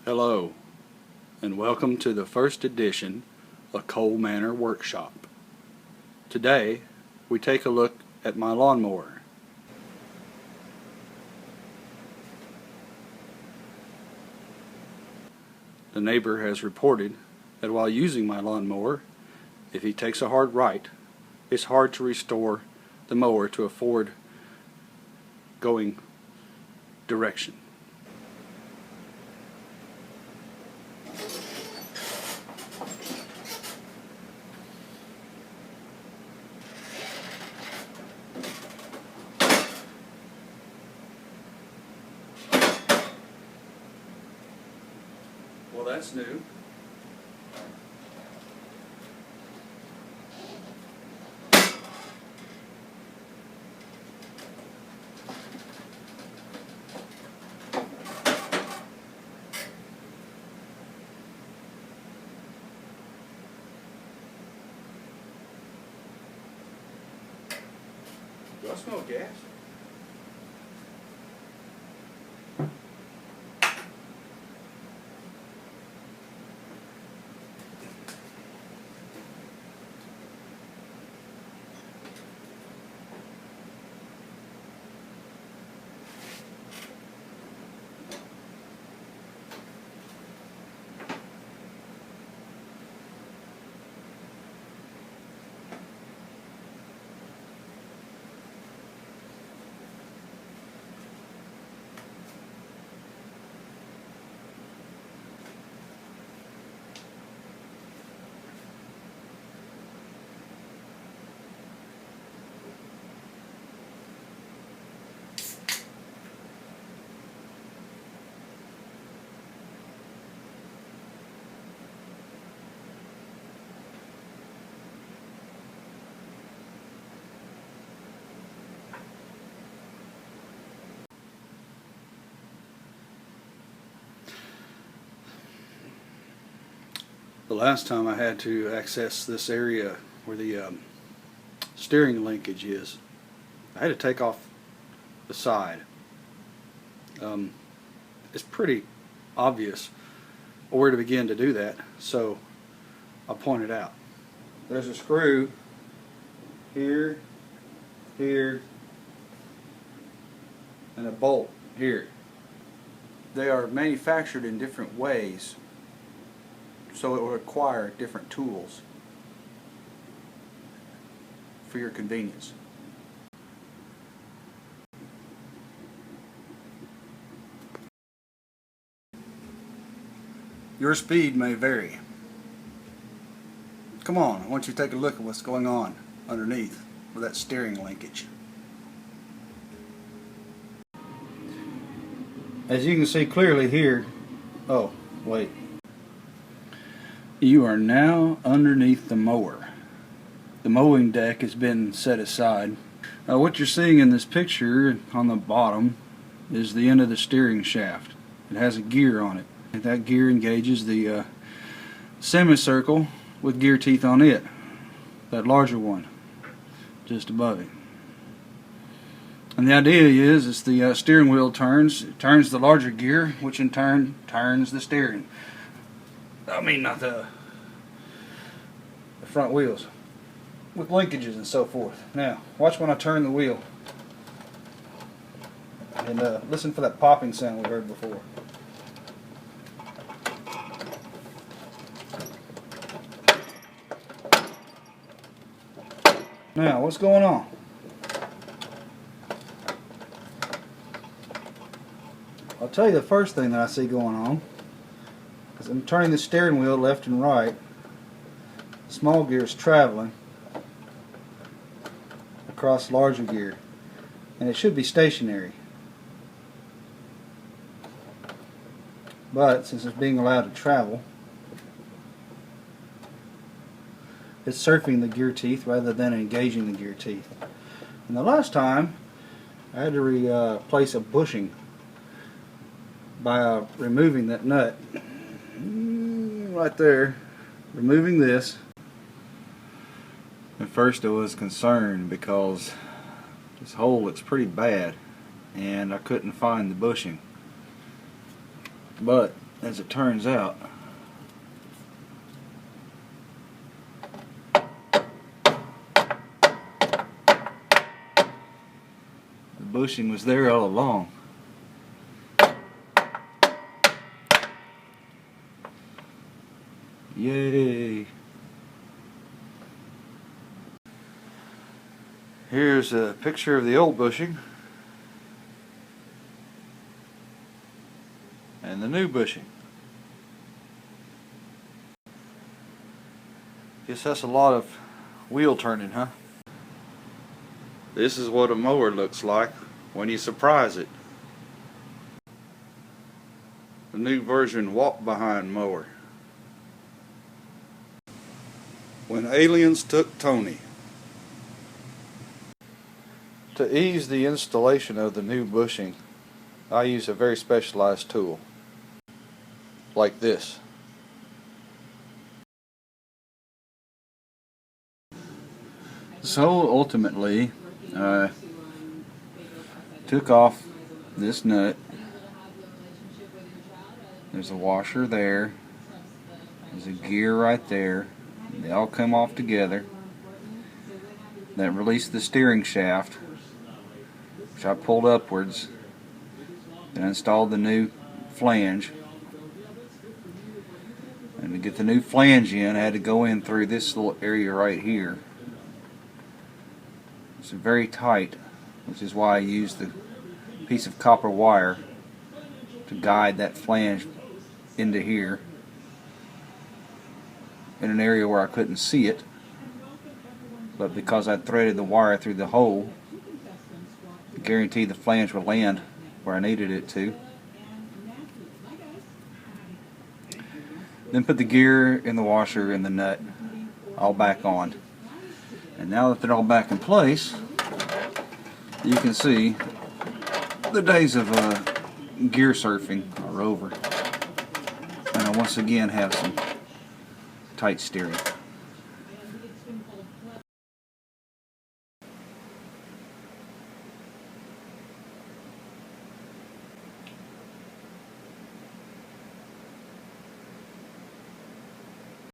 Hello, and welcome to the first edition of ColeManor Workshop. Today, we take a look at my lawnmower. The neighbor has reported that while using my lawnmower, if he takes a hard right, it's hard to restore the mower to a forward going direction. Well, that's new. Do I smell gas? The last time I had to access this area where the steering linkage is, I had to take off the side. It's pretty obvious where to begin to do that, so I'll point it out. There's a screw here, here, and a bolt here. They are manufactured in different ways, so it will require different tools for your convenience. Your speed may vary. Come on, I want you to take a look at what's going on underneath with that steering linkage. As you can see clearly here, oh wait. You are now underneath the mower. The mowing deck has been set aside. What you're seeing in this picture on the bottom is the end of the steering shaft. It has a gear on it. That gear engages the semicircle with gear teeth on it. That larger one just above it. And the idea is as the steering wheel turns, it turns the larger gear, which in turn turns the steering. I mean, not the front wheels, with linkages and so forth. Now, watch when I turn the wheel, and listen for that popping sound we heard before. Now, what's going on? I'll tell you the first thing that I see going on. As I'm turning the steering wheel left and right, the small gear is traveling across larger gear, and it should be stationary. But since it's being allowed to travel, it's surfing the gear teeth rather than engaging the gear teeth. And the last time I had to replace a bushing by removing that nut right there, removing this. At first I was concerned because this hole looks pretty bad and I couldn't find the bushing, but as it turns out. The bushing was there all along. Yay! Here's a picture of the old bushing and the new bushing. Guess that's a lot of wheel turning, huh? This is what a mower looks like when you surprise it. The new version walk-behind mower. When aliens took Tony. To ease the installation of the new bushing, I use a very specialized tool, like this. So ultimately, I took off this nut. There's a washer there. There's a gear right there. They all come off together. That released the steering shaft, which I pulled upwards. Then I installed the new flange. And to get the new flange in, I had to go in through this little area right here. It's very tight, which is why I used the piece of copper wire to guide that flange into here, in an area where I couldn't see it, but because I threaded the wire through the hole, I guaranteed the flange would land where I needed it to. Then put the gear and the washer and the nut all back on. And now that they're all back in place, you can see the days of gear surfing are over. And I once again have some tight steering.